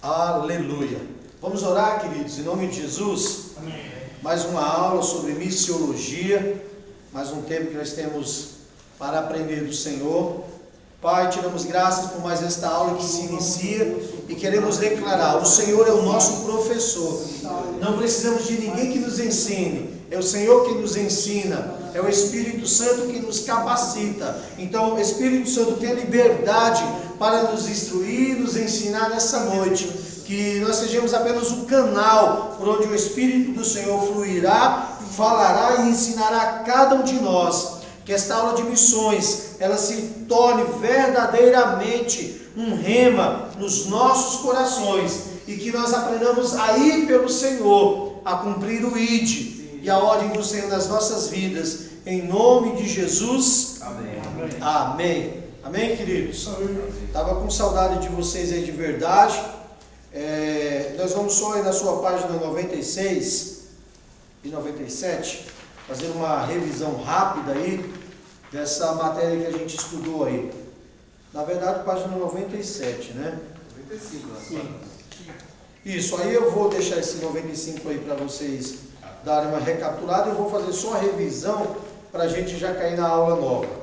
Aleluia. Vamos orar, queridos, em nome de Jesus. Amém. Mais uma aula sobre missiologia, mais um tempo que nós temos para aprender do Senhor. Pai, te damos graças por mais esta aula que se inicia e queremos declarar: o Senhor é o nosso professor. Não precisamos de ninguém que nos ensine, é o Senhor que nos ensina, é o Espírito Santo que nos capacita. Então o Espírito Santo tem liberdade para nos instruir, nos ensinar nessa noite. Que nós sejamos apenas o canal por onde o Espírito do Senhor fluirá, falará e ensinará a cada um de nós. Que esta aula de missões, ela se torne verdadeiramente um rema nos nossos corações. E que nós aprendamos a ir pelo Senhor, a cumprir o ID e a ordem do Senhor nas nossas vidas. Em nome de Jesus. Amém. Amém. Amém, queridos? Estava com saudade de vocês aí de verdade. Nós vamos só aí na sua página 96 e 97 fazer uma revisão rápida aí dessa matéria que a gente estudou aí. Na verdade, página 97, né? 95, Sim. Isso, aí eu vou deixar esse 95 aí para vocês darem uma recapitulada. Eu vou fazer só a revisão para a gente já cair na aula nova.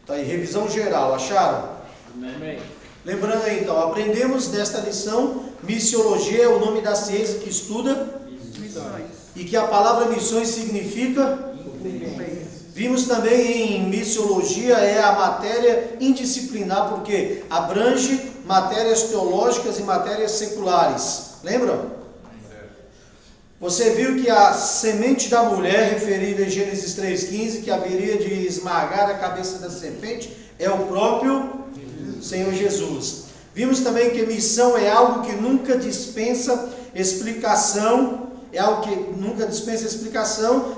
Tá aí, revisão geral, acharam? Amém. Lembrando aí então, aprendemos nesta lição, missiologia é o nome da ciência que estuda e que a palavra missões significa. Vimos também em missiologia é a matéria indisciplinar, porque abrange matérias teológicas e matérias seculares. Lembram? Você viu que a semente da mulher, referida em Gênesis 3,15, que haveria de esmagar a cabeça da serpente, é o próprio Senhor Jesus. Vimos também que missão é algo que nunca dispensa explicação,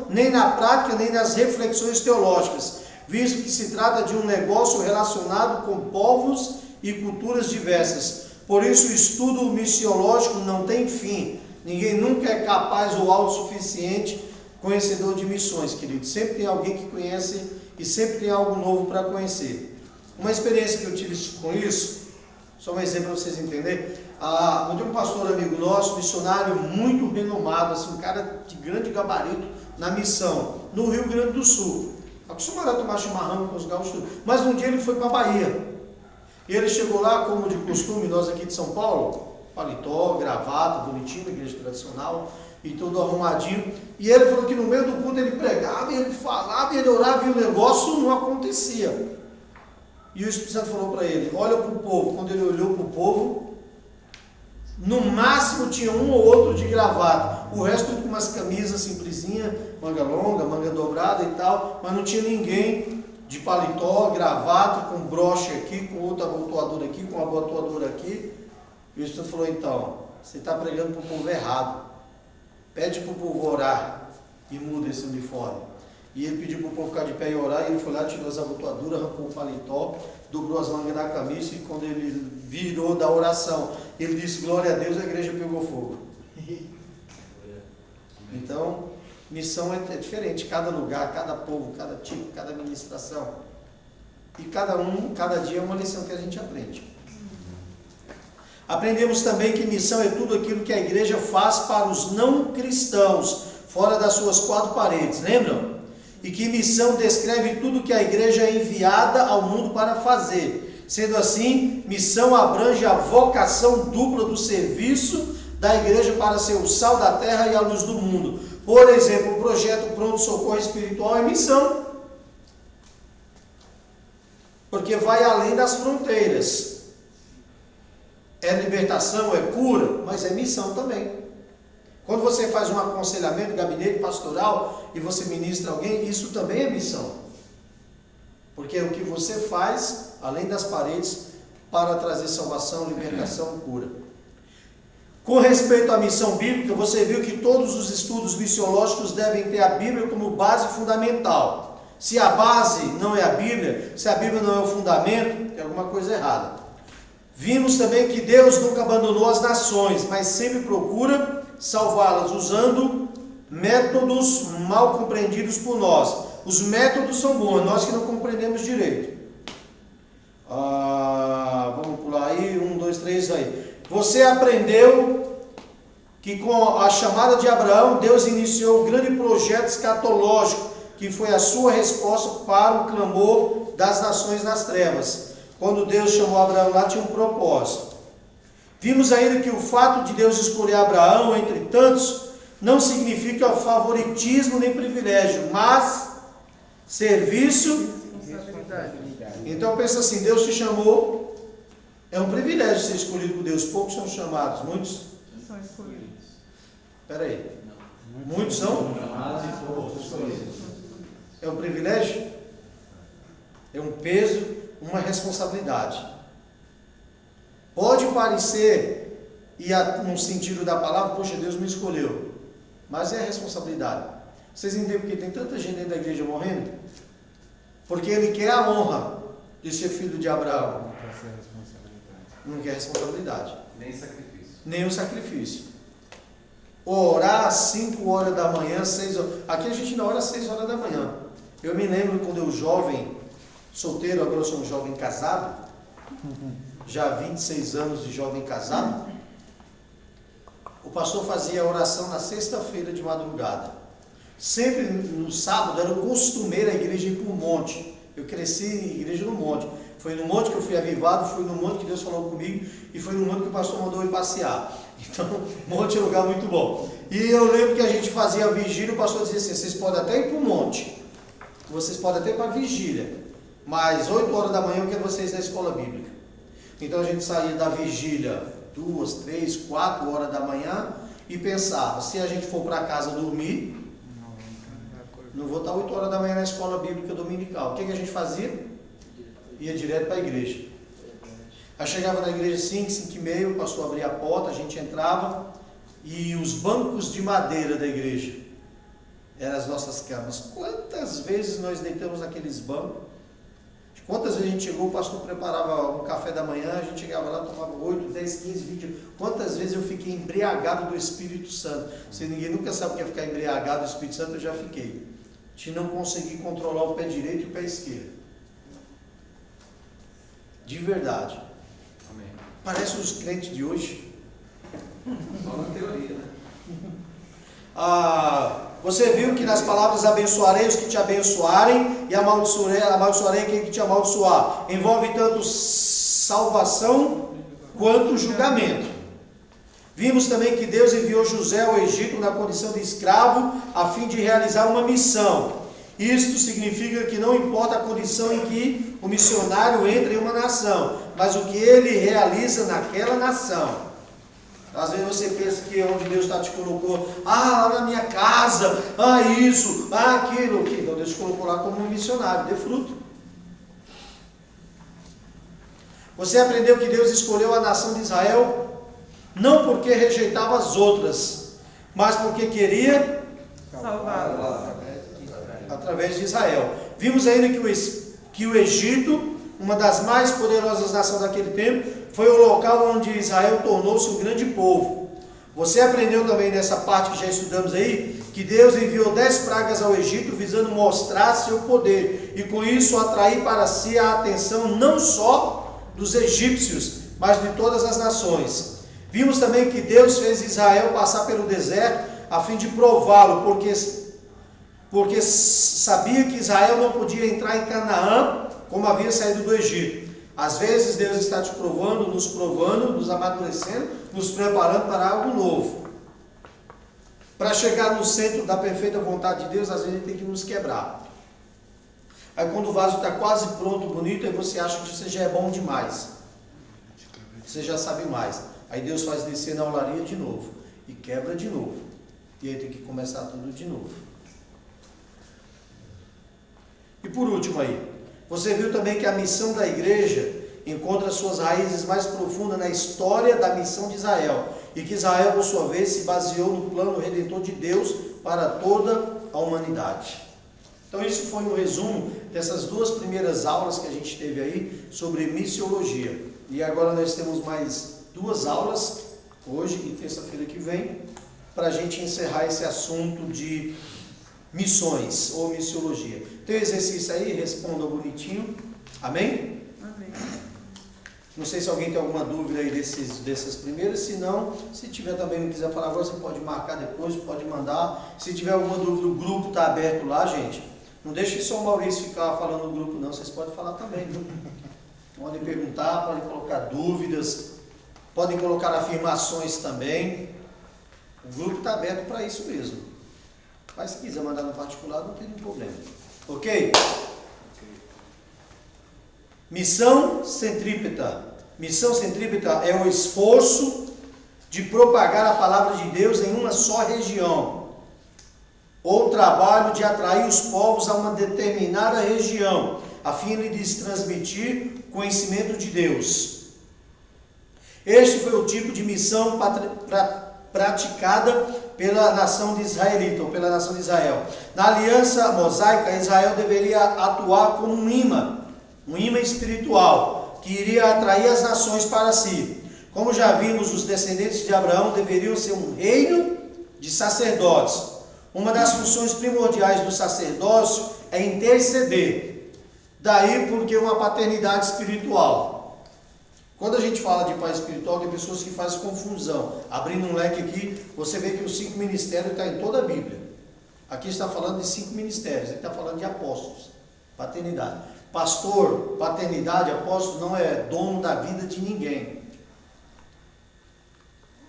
nem na prática, nem nas reflexões teológicas, visto que se trata de um negócio relacionado com povos e culturas diversas. Por isso o estudo missiológico não tem fim. Ninguém nunca é capaz ou autossuficiente conhecedor de missões, querido. Sempre tem alguém que conhece e sempre tem algo novo para conhecer. Uma experiência que eu tive com isso, só um exemplo para vocês entenderem. Um pastor amigo nosso, missionário muito renomado, assim, um cara de grande gabarito na missão, no Rio Grande do Sul. Acostumado a tomar chimarrão com os gaúchos, mas um dia ele foi para a Bahia. E ele chegou lá, como de costume, nós aqui de São Paulo, paletó, gravata, bonitinho, na igreja tradicional, e tudo arrumadinho. E ele falou que no meio do culto ele pregava, e ele falava, e ele orava, e o negócio não acontecia. E o Espírito Santo falou para ele: olha para o povo. Quando ele olhou para o povo, no máximo tinha um ou outro de gravata, o resto com umas camisas simplesinhas, manga longa, manga dobrada e tal, mas não tinha ninguém de paletó, gravata, com broche aqui, com outra abotoadora aqui, com uma abotoadora aqui. E o Espírito Santo falou: então, você está pregando para o povo errado, pede para o povo orar e muda esse uniforme. E ele pediu para o povo ficar de pé e orar, e ele foi lá, tirou as abotoaduras, arrancou o paletó, dobrou as mangas da camisa, e quando ele virou da oração, ele disse: glória a Deus, a igreja pegou fogo. Então, missão é diferente, cada lugar, cada povo, cada tipo, cada administração. E cada dia é uma lição que a gente aprende. Aprendemos também que missão é tudo aquilo que a igreja faz para os não cristãos, fora das suas quatro paredes, lembram? E que missão descreve tudo que a igreja é enviada ao mundo para fazer. Sendo assim, missão abrange a vocação dupla do serviço da igreja para ser o sal da terra e a luz do mundo. Por exemplo, o projeto Pronto Socorro Espiritual é missão, porque vai além das fronteiras. É libertação, é cura, mas é missão também. Quando você faz um aconselhamento, gabinete pastoral, e você ministra alguém, isso também é missão. Porque é o que você faz, além das paredes, para trazer salvação, libertação, cura. Com respeito à missão bíblica, você viu que todos os estudos missiológicos devem ter a Bíblia como base fundamental. Se a base não é a Bíblia, se a Bíblia não é o fundamento, tem alguma coisa errada. Vimos também que Deus nunca abandonou as nações, mas sempre procura salvá-las usando métodos mal compreendidos por nós. Os métodos são bons, nós que não compreendemos direito. Vamos pular aí, 1, 2, 3 aí. Você aprendeu que com a chamada de Abraão, Deus iniciou o grande projeto escatológico, que foi a sua resposta para o clamor das nações nas trevas. Quando Deus chamou Abraão lá, tinha um propósito. Vimos ainda que o fato de Deus escolher Abraão entre tantos não significa favoritismo nem privilégio, mas serviço e responsabilidade. Então pensa assim, Deus te chamou, é um privilégio ser escolhido por Deus. Poucos são chamados, muitos são escolhidos. Espera aí, muitos são chamados e poucos escolhidos. É um privilégio? É um peso, uma responsabilidade. Pode parecer, e no sentido da palavra, poxa, Deus me escolheu, mas é a responsabilidade. Vocês entendem porque tem tanta gente dentro da igreja morrendo? Porque ele quer a honra de ser filho de Abraão. Não quer responsabilidade. Nem sacrifício. Nem o sacrifício. Orar às 5 horas da manhã, 6 horas. Aqui a gente não ora às 6 horas da manhã. Eu me lembro quando eu jovem, solteiro, agora eu sou um jovem casado, já há 26 anos de jovem casado, o pastor fazia a oração na sexta-feira de madrugada. Sempre no sábado era costumeiro a igreja ir para o monte. Eu cresci em igreja no monte. Foi no monte que eu fui avivado, foi no monte que Deus falou comigo, e foi no monte que o pastor mandou eu ir passear. Então, monte é um lugar muito bom. E eu lembro que a gente fazia a vigília, o pastor dizia assim, vocês podem até ir para o monte, vocês podem até ir para a vigília, mas 8 horas da manhã eu quero vocês na escola bíblica. Então a gente saía da vigília 2, 3, 4 horas da manhã e pensava, se a gente for para casa dormir, não vou estar 8 horas da manhã na escola bíblica dominical. O que a gente fazia? Ia direto para a igreja. Aí chegava na igreja 5, 5 e meia, o pastor abria a porta, a gente entrava, e os bancos de madeira da igreja eram as nossas camas. Quantas vezes nós deitamos naqueles bancos? Quantas vezes a gente chegou, o pastor preparava um café da manhã, a gente chegava lá, tomava 8, 10, 15, 20. Quantas vezes eu fiquei embriagado do Espírito Santo? Se ninguém nunca sabe o que é ficar embriagado do Espírito Santo, eu já fiquei. De não conseguir controlar o pé direito e o pé esquerdo. De verdade. Amém. Parece os crentes de hoje. Só na teoria, né? Você viu que nas palavras abençoarei os que te abençoarem e amaldiçoarei quem que te amaldiçoar. Envolve tanto salvação quanto julgamento. Vimos também que Deus enviou José ao Egito na condição de escravo a fim de realizar uma missão. Isto significa que não importa a condição em que o missionário entra em uma nação, mas o que ele realiza naquela nação. Às vezes você pensa que onde Deus te colocou, lá na minha casa, isso, aquilo. Então Deus te colocou lá como um missionário, dê fruto. Você aprendeu que Deus escolheu a nação de Israel, não porque rejeitava as outras, mas porque queria salvá-las através de Israel. Vimos ainda que o Egito, uma das mais poderosas nações daquele tempo, foi o local onde Israel tornou-se um grande povo. Você aprendeu também nessa parte que já estudamos aí, que Deus enviou 10 pragas ao Egito, visando mostrar seu poder, e com isso atrair para si a atenção não só dos egípcios, mas de todas as nações. Vimos também que Deus fez Israel passar pelo deserto, a fim de prová-lo, porque sabia que Israel não podia entrar em Canaã, como havia saído do Egito. Às vezes Deus está te provando, nos amadurecendo, nos preparando para algo novo. Para chegar no centro da perfeita vontade de Deus, às vezes ele tem que nos quebrar. Aí quando o vaso está quase pronto, bonito, aí você acha que você já é bom demais. Você já sabe mais. Aí Deus faz descer na olaria de novo. E quebra de novo. E aí tem que começar tudo de novo. E por último aí, você viu também que a missão da igreja encontra suas raízes mais profundas na história da missão de Israel, e que Israel, por sua vez, se baseou no plano redentor de Deus para toda a humanidade. Então isso foi um resumo dessas 2 primeiras aulas que a gente teve aí sobre missiologia. E agora nós temos mais 2 aulas, hoje e terça-feira que vem, para a gente encerrar esse assunto de missões ou missiologia. Tem um exercício aí, responda bonitinho. Amém? Amém. Não sei se alguém tem alguma dúvida aí dessas primeiras. Se não, se tiver também, não quiser falar agora, você pode marcar depois, pode mandar. Se tiver alguma dúvida, o grupo está aberto lá, gente. Não deixe só o Maurício ficar falando no grupo, não. Vocês podem falar também, viu? Podem perguntar, podem colocar dúvidas, podem colocar afirmações também. O grupo está aberto para isso mesmo. Mas se quiser mandar no particular, não tem nenhum problema. Ok? Missão centrípeta. Missão centrípeta é o esforço de propagar a palavra de Deus em uma só região, ou trabalho de atrair os povos a uma determinada região, a fim de lhes transmitir conhecimento de Deus. Este foi o tipo de missão praticada pela nação de israelita, ou pela nação de Israel. Na aliança mosaica, Israel deveria atuar como um imã espiritual, que iria atrair as nações para si. Como já vimos, os descendentes de Abraão deveriam ser um reino de sacerdotes. Uma das funções primordiais do sacerdócio é interceder. Daí porque uma paternidade espiritual. Quando a gente fala de pai espiritual, tem pessoas que fazem confusão. Abrindo um leque aqui, você vê que os 5 ministérios estão em toda a Bíblia. Aqui está falando de 5 ministérios, ele está falando de apóstolos, paternidade. Pastor, paternidade, apóstolo não é dono da vida de ninguém.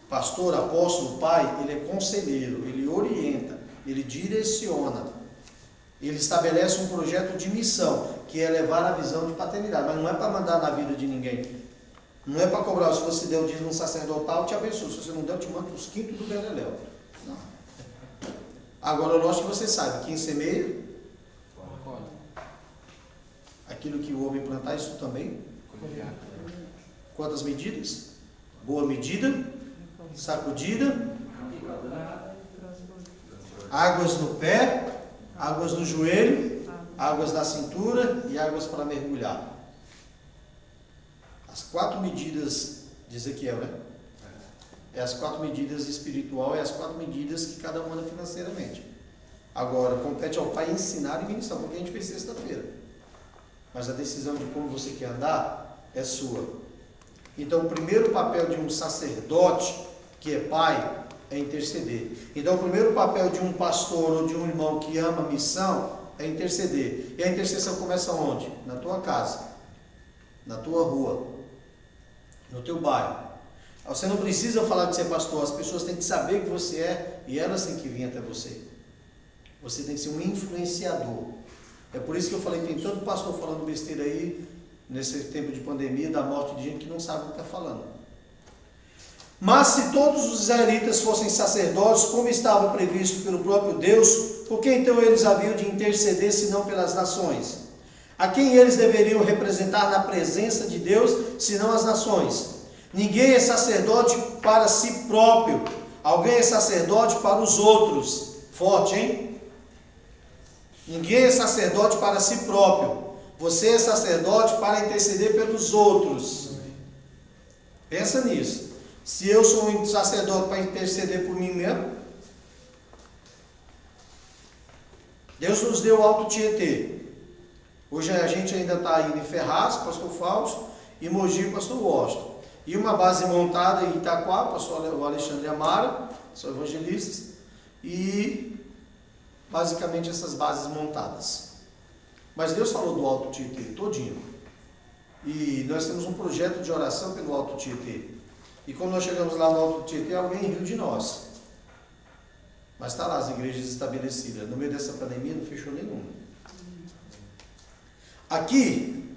Pastor, apóstolo, pai, ele é conselheiro, ele orienta, ele direciona, ele estabelece um projeto de missão, que é levar a visão de paternidade, mas não é para mandar na vida de ninguém. Não é para cobrar, se você deu o dízimo sacerdotal, te abençoe, se você não der, eu te mando os quintos do Beleléu. Não. Agora, lógico que você sabe, quem semeia, aquilo que o homem plantar, isso também. Quantas medidas? Boa medida, sacudida, águas no pé, águas no joelho, águas na cintura e águas para mergulhar. As 4 medidas de Ezequiel, né? É as 4 medidas espiritual, é as 4 medidas que cada uma anda financeiramente. Agora, compete ao pai ensinar e ministrar, porque a gente fez sexta-feira. Mas a decisão de como você quer andar é sua. Então, o primeiro papel de um sacerdote, que é pai, é interceder. Então, o primeiro papel de um pastor ou de um irmão que ama a missão é interceder. E a intercessão começa onde? Na tua casa, na tua rua, no teu bairro. Você não precisa falar que você é pastor, as pessoas têm que saber que você é e elas têm que vir até você. Você tem que ser um influenciador. É por isso que eu falei que tem tanto pastor falando besteira aí, nesse tempo de pandemia, da morte de gente que não sabe o que está falando. Mas se todos os israelitas fossem sacerdotes, como estava previsto pelo próprio Deus, por que então eles haviam de interceder, senão pelas nações? A quem eles deveriam representar na presença de Deus, senão as nações? Ninguém é sacerdote para si próprio, alguém é sacerdote para os outros. Forte, hein? Ninguém é sacerdote para si próprio. Você é sacerdote para interceder pelos outros. Pensa nisso. Se eu sou um sacerdote para interceder por mim mesmo, Deus nos deu o Alto Tietê. Hoje a gente ainda está indo em Ferraz, pastor Fausto, e Mogi, pastor Washington. E uma base montada em Itaquá, pastor Alexandre Amara, são evangelistas, e basicamente essas bases montadas. Mas Deus falou do Alto Tietê todinho. E nós temos um projeto de oração pelo Alto Tietê. E quando nós chegamos lá no Alto Tietê, alguém riu de nós. Mas está lá as igrejas estabelecidas. No meio dessa pandemia não fechou nenhuma. Aqui,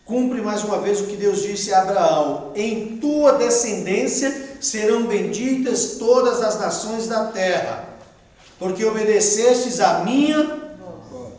cumpre mais uma vez o que Deus disse a Abraão: em tua descendência serão benditas todas as nações da terra, porque obedecestes a minha voz.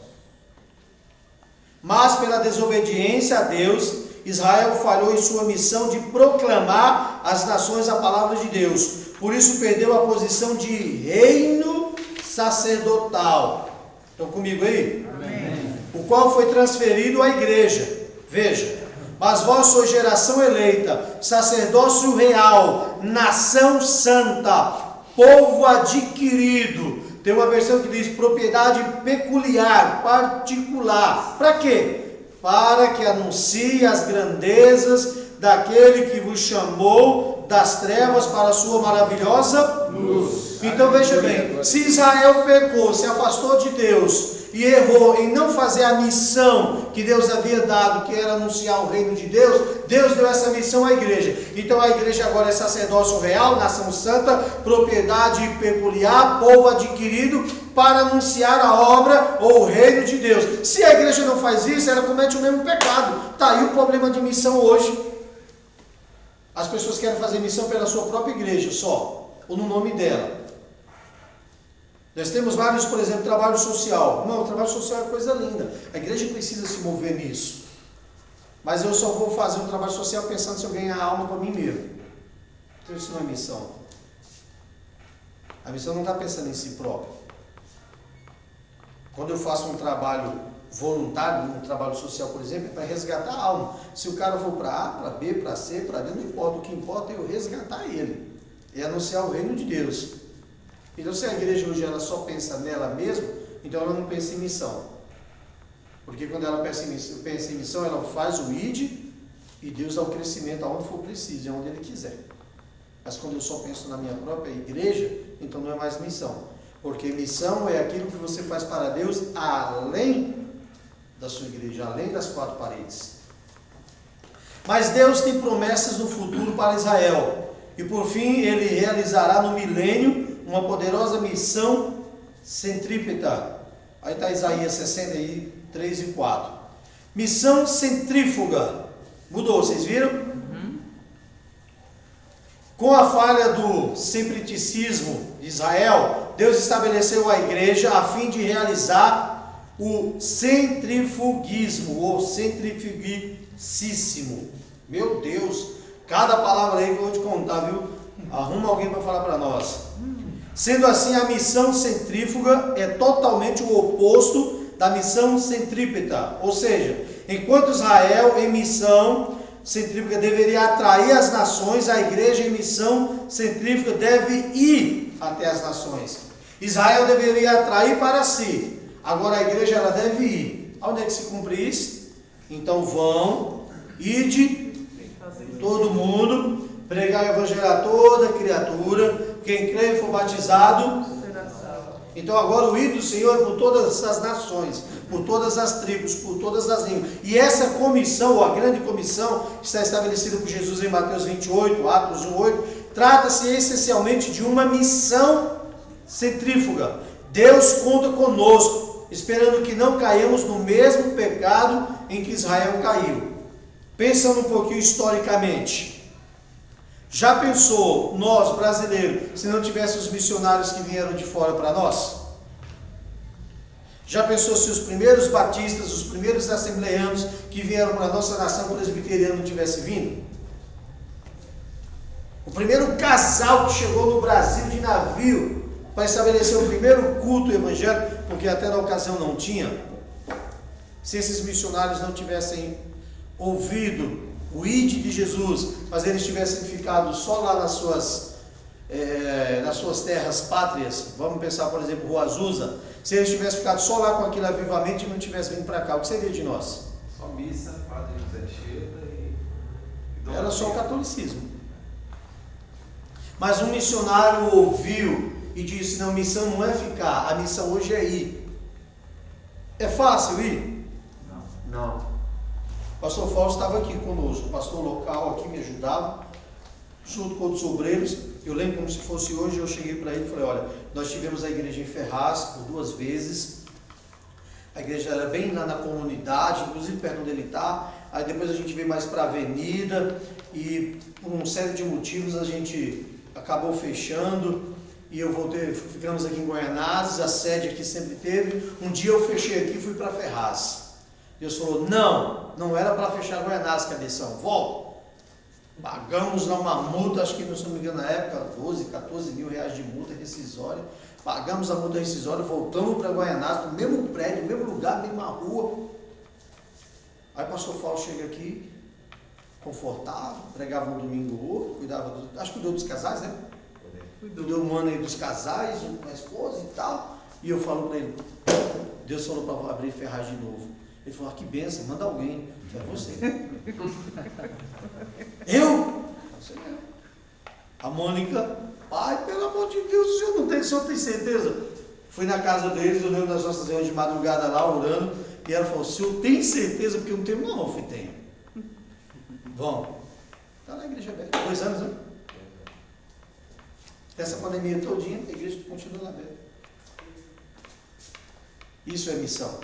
Mas pela desobediência a Deus, Israel falhou em sua missão de proclamar às nações a palavra de Deus. Por isso perdeu a posição de reino sacerdotal. Estão comigo aí? Amém. O qual foi transferido à igreja. Veja: mas vós sois geração eleita, sacerdócio real, nação santa, povo adquirido. Tem uma versão que diz propriedade peculiar, particular. Para quê? para que anuncie as grandezas daquele que vos chamou das trevas para a sua maravilhosa luz. Então veja bem, se Israel pecou, se afastou de Deus e errou em não fazer a missão que Deus havia dado, que era anunciar o reino de Deus, Deus deu essa missão à igreja. Então a igreja agora é sacerdócio real, nação santa, propriedade peculiar, povo adquirido, para anunciar a obra ou o reino de Deus. Se a igreja não faz isso, ela comete o mesmo pecado. Está aí o problema de missão hoje. As pessoas querem fazer missão pela sua própria igreja só, ou no nome dela. Nós temos vários, por exemplo, trabalho social. Não, o trabalho social é coisa linda. A igreja precisa se mover nisso. Mas eu só vou fazer um trabalho social pensando se eu ganhar alma para mim mesmo. Então isso não é missão. A missão não está pensando em si própria. Quando eu faço um trabalho voluntário, um trabalho social, por exemplo, é para resgatar a alma. Se o cara for para A, para B, para C, para D, não importa. O que importa é eu resgatar ele. É anunciar o reino de Deus. Então, se a igreja hoje ela só pensa nela mesma, então ela não pensa em missão. Porque quando ela pensa em missão, ela faz o id e Deus dá o crescimento aonde for preciso, aonde Ele quiser. Mas quando eu só penso na minha própria igreja, então não é mais missão. Porque missão é aquilo que você faz para Deus além da sua igreja, além das quatro paredes. Mas Deus tem promessas no futuro para Israel. E por fim, Ele realizará no milênio uma poderosa missão centrípeta. Aí está Isaías 63 e 4. Missão centrífuga. Mudou, vocês viram? Com a falha do sempriticismo de Israel, Deus estabeleceu a igreja a fim de realizar o centrifugismo, ou centrifugicíssimo. Meu Deus, cada palavra aí que eu vou te contar, viu? Arruma alguém para falar para nós. Sendo assim, a missão centrífuga é totalmente o oposto da missão centrípeta. Ou seja, enquanto Israel em missão centrífuga deveria atrair as nações, a igreja em missão centrífuga deve ir até as nações. Israel deveria atrair para si, agora a igreja ela deve ir. Onde é que se cumpre isso? Então vão, ide, todo mundo, pregar o evangelho a toda criatura, quem crê e for batizado. Então agora o ir do Senhor é por todas as nações, por todas as tribos, por todas as línguas. E essa comissão, ou a grande comissão, que está estabelecida por Jesus em Mateus 28, Atos 1:8, trata-se essencialmente de uma missão centrífuga. Deus conta conosco, esperando que não caiamos no mesmo pecado em que Israel caiu. Pensando um pouquinho historicamente. Já pensou, nós brasileiros, se não tivesse os missionários que vieram de fora para nós? Já pensou se os primeiros batistas, os primeiros assembleanos que vieram para a nossa nação presbiteriana não tivessem vindo? O primeiro casal que chegou no Brasil de navio para estabelecer o primeiro culto evangélico, porque até na ocasião não tinha, se esses missionários não tivessem ouvido o id de Jesus, mas eles tivessem ficado só lá nas suas terras pátrias, vamos pensar, por exemplo, Rua Azusa, se eles tivessem ficado só lá com aquele avivamento e não tivessem vindo para cá, o que seria de nós? Só missa, Padre José Cheta e era só o catolicismo. Mas um missionário ouviu e disse: não, missão não é ficar, a missão hoje é ir. É fácil ir? Não. O pastor Fausto estava aqui conosco, o pastor local aqui me ajudava, junto com outros obreiros. Eu lembro como se fosse hoje, eu cheguei para ele e falei: olha, nós tivemos a igreja em Ferraz por 2 vezes, a igreja era bem lá na comunidade, inclusive perto onde ele está, aí depois a gente veio mais para a avenida, e por uma série de motivos a gente acabou fechando, e eu voltei, ficamos aqui em Goianazes, a sede aqui sempre teve. Um dia eu fechei aqui e fui para Ferraz. Deus falou: não era para fechar Goianazes, cabeção, volta. Pagamos lá uma multa, acho que, se não me engano, na época, 12, 14 mil reais de multa rescisória. Pagamos a multa rescisória, voltamos para Goianazes, no mesmo prédio, no mesmo lugar, mesma rua. Aí o pastor Fausto chega aqui, confortável, pregava um domingo ou outro, cuidava, acho que cuidou dos casais, né? Cuidou um ano aí dos casais, com a esposa e tal. E eu falo para ele: Deus falou para abrir Ferraz de novo. Ele falou, que benção, manda alguém. É você. Eu? Você mesmo. A Mônica, pai, pelo amor de Deus, o senhor tem certeza? Fui na casa deles, eu lembro das nossas reuniões de madrugada lá, orando, e ela falou, o senhor tem certeza? Porque eu não tenho, não, eu falei, tenho. Vamos. Está na igreja aberta, 2 anos, né? Essa pandemia todinha, a igreja continua aberta. Isso é missão.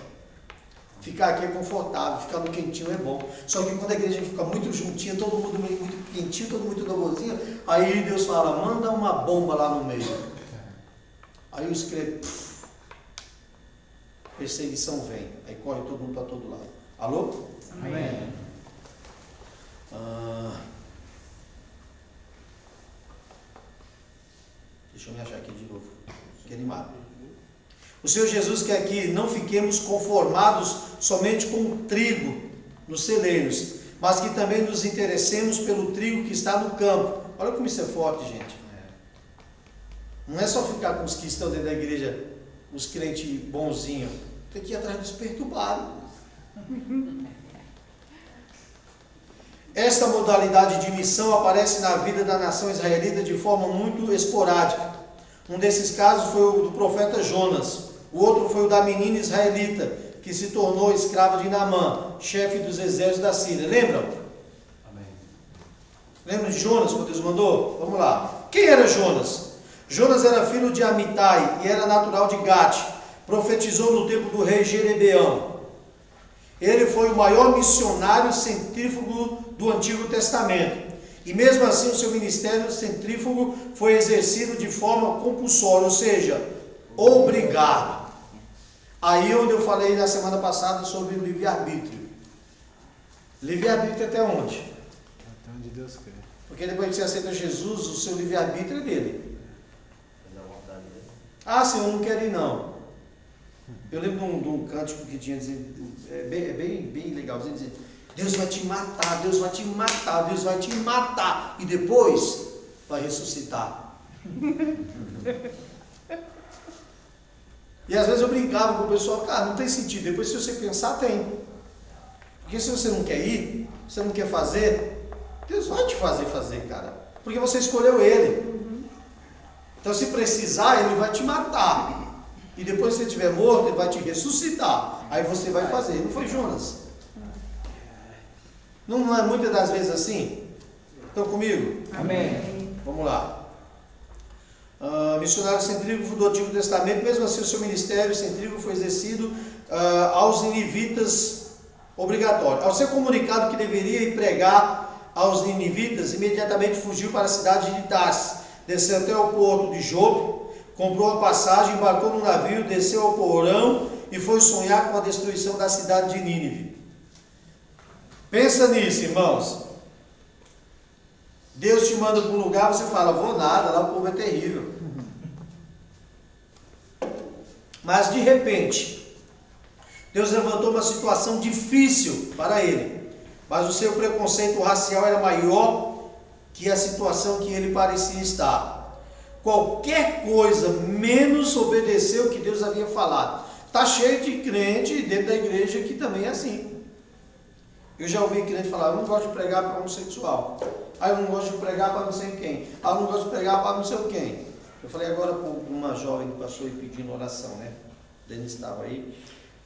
Ficar aqui é confortável, ficar no quentinho é bom. Só que quando a igreja fica muito juntinha, todo mundo muito quentinho, todo mundo dogozinho, aí Deus fala, manda uma bomba lá no meio. Aí eu escrevo, perseguição vem. Aí corre todo mundo para todo lado. Alô? Amém. Deixa eu me achar aqui de novo. Fiquei animado. O Senhor Jesus quer que não fiquemos conformados somente com o trigo nos celeiros, mas que também nos interessemos pelo trigo que está no campo. Olha como isso é forte, gente. Não é só ficar com os que estão dentro da igreja, os crentes bonzinhos. Tem que ir atrás dos perturbados. Esta modalidade de missão aparece na vida da nação israelita de forma muito esporádica. Um desses casos foi o do profeta Jonas. O outro foi o da menina israelita, que se tornou escrava de Naamã, chefe dos exércitos da Síria. Lembram? Amém. Lembram de Jonas, quando Deus mandou? Vamos lá. Quem era Jonas? Jonas era filho de Amitai e era natural de Gate. Profetizou no tempo do rei Jerobeão. Ele foi o maior missionário centrífugo do Antigo Testamento. E mesmo assim o seu ministério centrífugo foi exercido de forma compulsória, ou seja, obrigado. Aí onde eu falei na semana passada sobre o livre-arbítrio. Livre-arbítrio até onde? Até onde Deus quer. Porque depois que você aceita Jesus, o seu livre-arbítrio é dele. Ah, Senhor, eu não quero ir não. Eu lembro de um cântico que tinha dizendo, bem legalzinho, dizendo, Deus vai te matar, Deus vai te matar, Deus vai te matar, e depois vai ressuscitar. E às vezes eu brincava com o pessoal, cara, não tem sentido, depois se você pensar, tem. Porque se você não quer ir, você não quer fazer, Deus vai te fazer, cara, porque você escolheu Ele. Então se precisar, Ele vai te matar. E depois se você estiver morto, Ele vai te ressuscitar. Aí você vai fazer. Não foi Jonas? Não é muitas das vezes assim? Estão comigo? Amém. Vamos lá. Missionário centrífugo do Antigo Testamento, mesmo assim o seu ministério centrífugo foi exercido aos ninivitas obrigatório. Ao ser comunicado que deveria ir pregar aos ninivitas, imediatamente fugiu para a cidade de Tarsis, desceu até o porto de Jope, comprou a passagem, embarcou no navio, desceu ao porão e foi sonhar com a destruição da cidade de Nínive. Pensa nisso, irmãos. Deus te manda para um lugar, você fala, vou nada, lá o povo é terrível. Mas de repente, Deus levantou uma situação difícil para ele, mas o seu preconceito racial era maior que a situação que ele parecia estar. Qualquer coisa menos obedecer o que Deus havia falado. Está cheio de crente dentro da igreja que também é assim. Eu já ouvi crente falar, eu não gosto de pregar para homossexual. Ah, eu não gosto de pregar para não sei quem. Ah, eu não gosto de pregar para não sei quem. Eu falei agora com uma jovem que passou aí pedindo oração, né? Denise estava aí.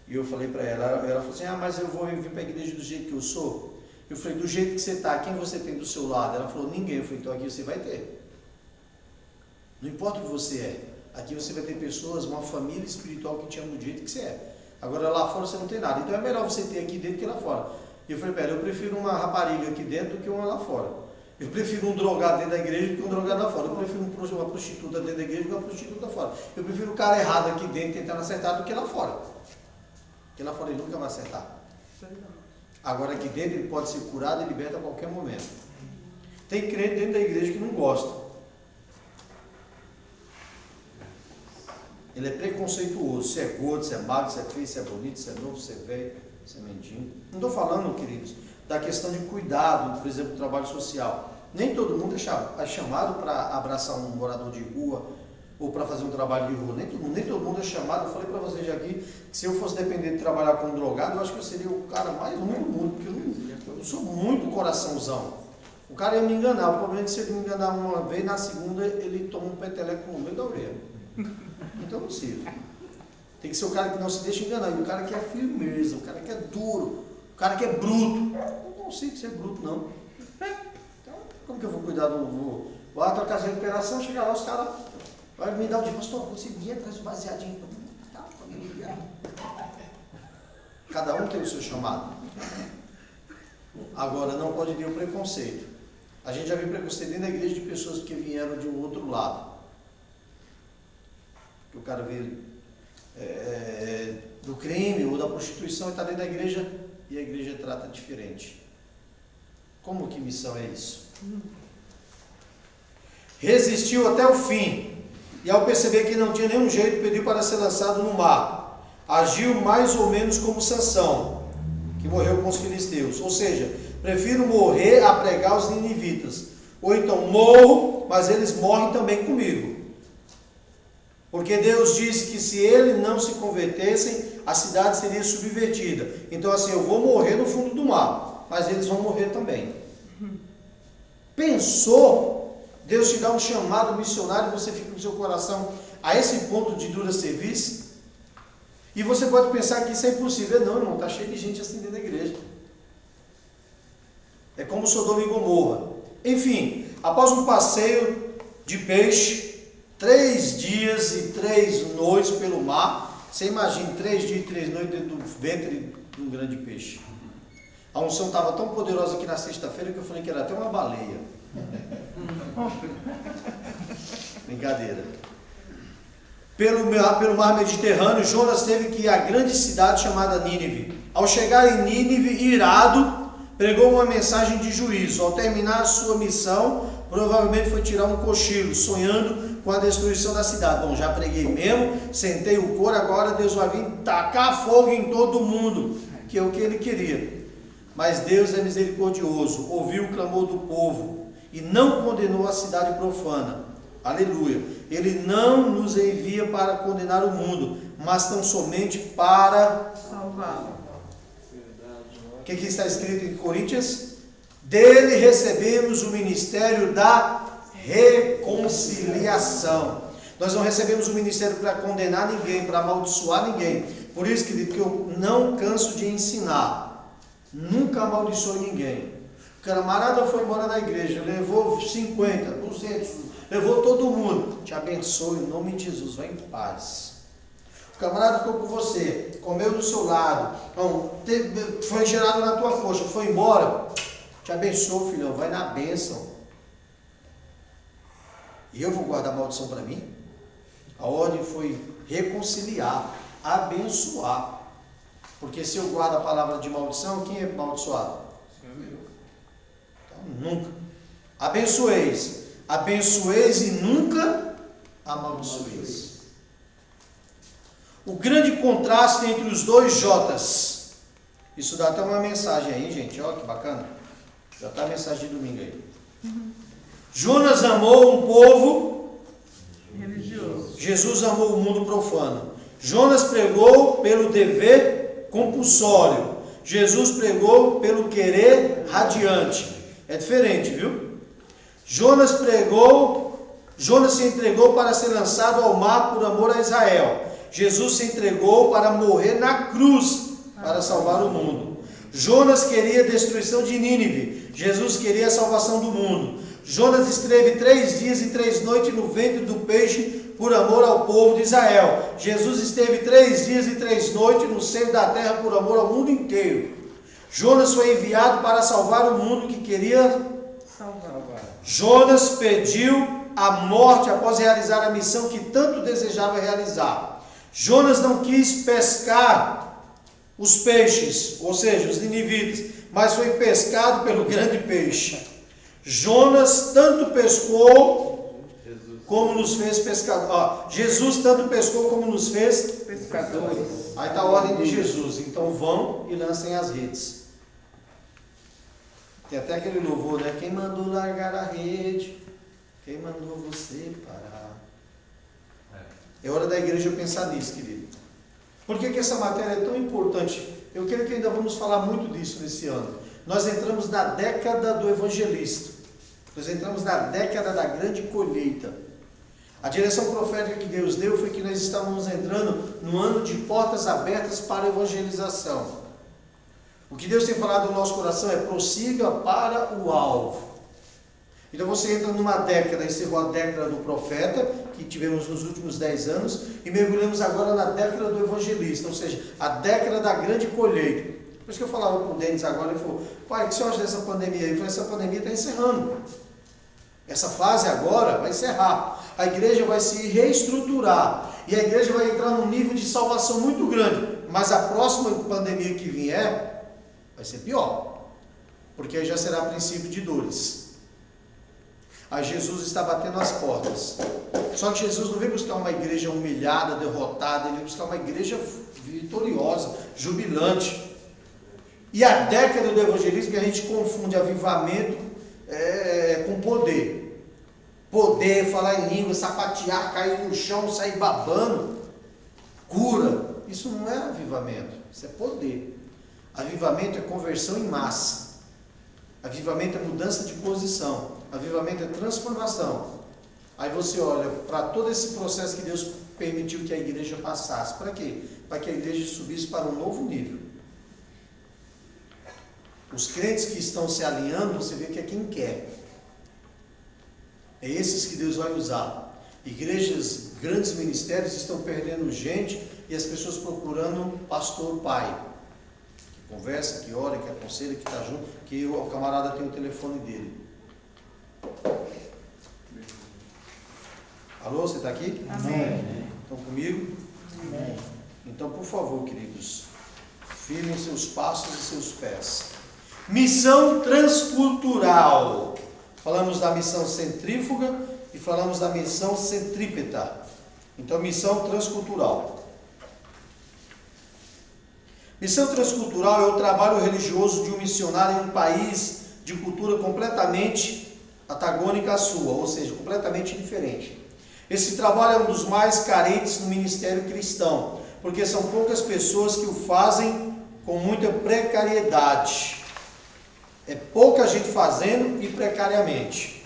E eu falei para ela, ela falou assim, mas eu vou vir para a igreja do jeito que eu sou. Eu falei, do jeito que você está, quem você tem do seu lado? Ela falou, ninguém. Eu falei, então aqui você vai ter. Não importa o que você é. Aqui você vai ter pessoas, uma família espiritual que te ama do jeito que você é. Agora lá fora você não tem nada. Então é melhor você ter aqui dentro que lá fora. E eu falei, pera, eu prefiro uma rapariga aqui dentro do que uma lá fora. Eu prefiro um drogado dentro da igreja do que um drogado lá fora. Eu prefiro uma prostituta dentro da igreja do que uma prostituta lá fora. Eu prefiro o cara errado aqui dentro tentando acertar do que lá fora. Porque lá fora ele nunca vai acertar. Agora aqui dentro ele pode ser curado e liberto a qualquer momento. Tem crente dentro da igreja que não gosta. Ele é preconceituoso. Se é gordo, se é magro, se é feio, se é bonito, se é novo, se é velho, se é mendigo. Não estou falando, queridos, da questão de cuidado, por exemplo, do trabalho social. Nem todo mundo é chamado para abraçar um morador de rua, ou para fazer um trabalho de rua. Nem todo mundo é chamado. Eu falei para vocês aqui que se eu fosse depender de trabalhar com um drogado, eu acho que eu seria o cara mais ruim do mundo, porque eu sou muito coraçãozão. O cara ia me enganar. O problema é que se ele me enganar uma vez, na segunda ele toma um peteleco no meio da orelha. Então não sirvo. Tem que ser o cara que não se deixa enganar. E o cara que é firmeza, o cara que é duro, o cara que é bruto. Eu não consigo ser bruto, não. Então, como que eu vou cuidar do... Vou à tua casa de recuperação, chegar lá, os caras vão me dar o dinheiro. Pastor, consegui atrás do baseadinho. Cada um tem o seu chamado. Agora, não pode ter o preconceito. A gente já viu preconceito dentro da igreja de pessoas que vieram de um outro lado. Que o cara veio do crime ou da prostituição e está dentro da igreja e a igreja trata diferente. Como que missão é isso? Resistiu até o fim e ao perceber que não tinha nenhum jeito, pediu para ser lançado no mar. Agiu mais ou menos como Sansão, que morreu com os filisteus. Ou seja, prefiro morrer a pregar os ninivitas. Ou então morro, mas eles morrem também comigo. Porque Deus disse que se eles não se convertessem, a cidade seria subvertida. Então assim, eu vou morrer no fundo do mar, mas eles vão morrer também. Pensou? Deus te dá um chamado missionário e você fica com seu coração a esse ponto de dura serviço? E você pode pensar que isso é impossível. Não, irmão, está cheio de gente assim dentro da igreja. É como Sodoma e Gomorra. Enfim, após um passeio de peixe, 3 dias e 3 noites pelo mar, você imagina 3 dias e 3 noites dentro do ventre de um grande peixe. A unção estava tão poderosa aqui na sexta-feira que eu falei que era até uma baleia. Brincadeira. Pelo mar Mediterrâneo, Jonas teve que ir à grande cidade chamada Nínive. Ao chegar em Nínive, irado, pregou uma mensagem de juízo. Ao terminar a sua missão, provavelmente foi tirar um cochilo, sonhando com a destruição da cidade. Bom, já preguei mesmo, sentei o couro, agora Deus vai vir tacar fogo em todo mundo, que é o que ele queria. Mas Deus é misericordioso, ouviu o clamor do povo e não condenou a cidade profana. Aleluia. Ele não nos envia para condenar o mundo, mas tão somente para salvá-lo. O que está escrito em Coríntios? Dele recebemos o ministério da reconciliação. Nós não recebemos o ministério para condenar ninguém, para amaldiçoar ninguém. Por isso, querido, que eu não canso de ensinar. Nunca amaldiçoe ninguém. O camarada foi embora da igreja, levou 50, 200, levou todo mundo. Te abençoe em nome de Jesus, vai em paz. O camarada ficou com você, comeu do seu lado, foi gerado na tua coxa, foi embora. Te abençoe, filhão, vai na bênção. E eu vou guardar a maldição para mim? A ordem foi reconciliar, abençoar. Porque se eu guardo a palavra de maldição, quem é amaldiçoado? Então, nunca. Abençoeis. Abençoeis e nunca amaldiçoeis. O grande contraste entre os dois Jotas. Isso dá até uma mensagem aí, gente. Olha que bacana. Já está a mensagem de domingo aí. Jonas amou um povo religioso. Jesus amou o mundo profano. Jonas pregou pelo dever compulsório. Jesus pregou pelo querer radiante. É diferente, viu? Jonas se entregou para ser lançado ao mar por amor a Israel. Jesus se entregou para morrer na cruz para salvar o mundo. Jonas queria a destruição de Nínive. Jesus queria a salvação do mundo. Jonas esteve 3 dias e 3 noites no ventre do peixe por amor ao povo de Israel. Jesus esteve 3 dias e 3 noites no seio da terra por amor ao mundo inteiro. Jonas foi enviado para salvar o mundo que queria salvar. Jonas pediu a morte após realizar a missão que tanto desejava realizar. Jonas não quis pescar os peixes, ou seja, os ninivitas, mas foi pescado pelo grande peixe. Jonas tanto pescou como nos fez pescadores. Jesus tanto pescou como nos fez pescadores. Aí está a ordem de Jesus. Então vão e lancem as redes. Tem até aquele louvor, né? Quem mandou largar a rede? Quem mandou você parar? É hora da igreja pensar nisso, querido. Por que essa matéria é tão importante? Eu creio que ainda vamos falar muito disso nesse ano. Nós entramos na década do evangelista. Nós entramos na década da grande colheita. A direção profética que Deus deu foi que nós estávamos entrando no ano de portas abertas para a evangelização. O que Deus tem falado no nosso coração é: prossiga para o alvo. Então você entra numa década, encerrou a década do profeta, que tivemos nos últimos 10 anos, e mergulhamos agora na década do evangelista, ou seja, a década da grande colheita. Por isso que eu falava com o Denis agora, ele falou: pai, o que você acha dessa pandemia? Eu falei: essa pandemia está encerrando. Essa fase agora vai encerrar. A igreja vai se reestruturar. E a igreja vai entrar num nível de salvação muito grande. Mas a próxima pandemia que vier vai ser pior. Porque aí já será princípio de dores. Aí Jesus está batendo as portas. Só que Jesus não veio buscar uma igreja humilhada, derrotada. Ele veio buscar uma igreja vitoriosa, jubilante. E a década do evangelismo, que a gente confunde avivamento com poder. Poder, falar em língua, sapatear, cair no chão, sair babando, cura. Isso não é avivamento, isso é poder. Avivamento é conversão em massa. Avivamento é mudança de posição. Avivamento é transformação. Aí você olha para todo esse processo que Deus permitiu que a igreja passasse. Para quê? Para que a igreja subisse para um novo nível. Os crentes que estão se alinhando, você vê que é quem quer. É esses que Deus vai usar. Igrejas, grandes ministérios estão perdendo gente e as pessoas procurando pastor pai. Que conversa, que ora, que aconselha, que está junto, que o camarada tem o telefone dele. Alô, você está aqui? Amém. Estão comigo? Amém. Então, por favor, queridos, firmem seus passos e seus pés. Missão transcultural. Falamos da missão centrífuga e falamos da missão centrípeta. Então, missão transcultural. Missão transcultural é o trabalho religioso de um missionário em um país de cultura completamente antagônica à sua, ou seja, completamente diferente. Esse trabalho é um dos mais carentes no ministério cristão, porque são poucas pessoas que o fazem com muita precariedade. É pouca gente fazendo e precariamente.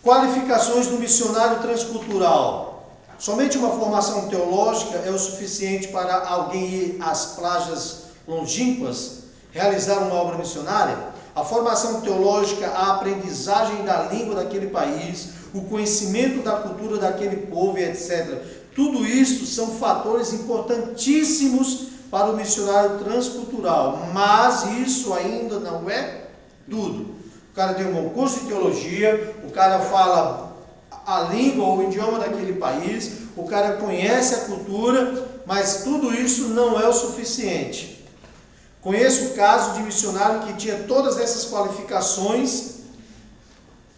Qualificações do missionário transcultural. Somente uma formação teológica é o suficiente para alguém ir às plajas longínquas, realizar uma obra missionária? A formação teológica, a aprendizagem da língua daquele país, o conhecimento da cultura daquele povo, etc. Tudo isso são fatores importantíssimos para o missionário transcultural, mas isso ainda não é tudo. O cara tem um bom curso de teologia, o cara fala a língua ou o idioma daquele país, o cara conhece a cultura, mas tudo isso não é o suficiente. Conheço o caso de missionário que tinha todas essas qualificações